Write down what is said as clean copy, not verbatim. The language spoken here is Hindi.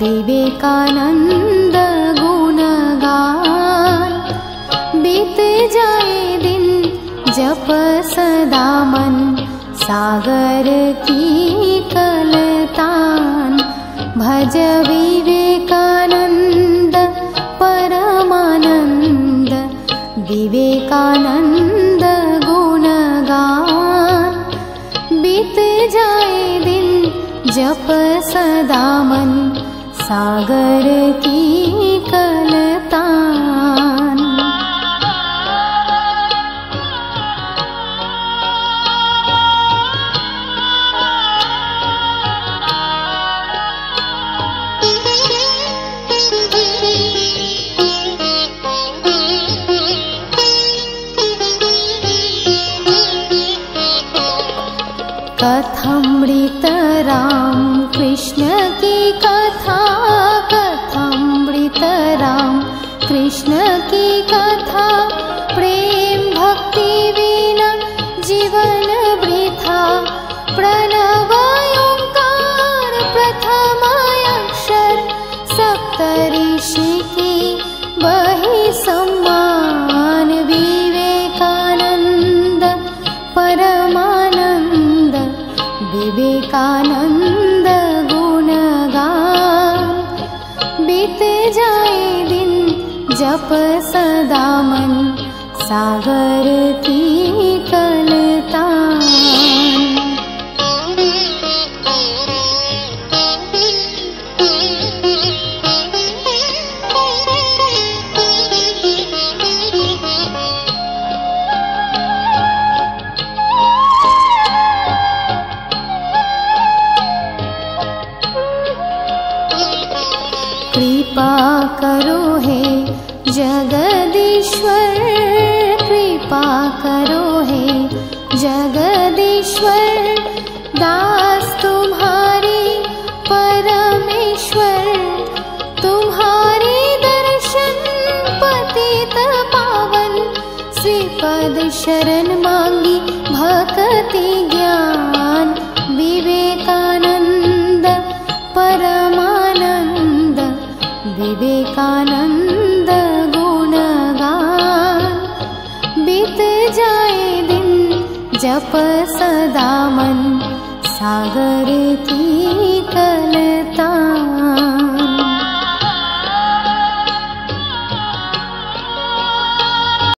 विवेकानंद गुणगान। बीत जाए दिन जप सदा मन, सागर की कलतान। भज विवेकानंद परमानंद, विवेकानंद गुणगान। बीत जाए दिन जप सदा मन, सागर की कलतान। कथामृत राम कृष्ण की कथा, कथामृत राम कृष्ण की कथा। प्रेम भक्ति बिना जीवन वृथा, प्रणव ओंकार प्रथम अक्षर। सप्तऋषि की वही सम्मान, विवेकानंद परमानंद, विवेकानंद गुणगान। बीत जाए दिन जप सदा मन, सागर की कलतान। कृपा करो हे जगदीश्वर, कृपा करो हे जगदीश्वर। दास तुम्हारी परमेश्वर, तुम्हारे दर्शन पतित पावन। श्रीपद शरण मांगी भक्ति ज्ञान, विवेकानंद परमानंद, विवेकानंद गुणगान। बीत जाए दिन जप सदा मन, सागर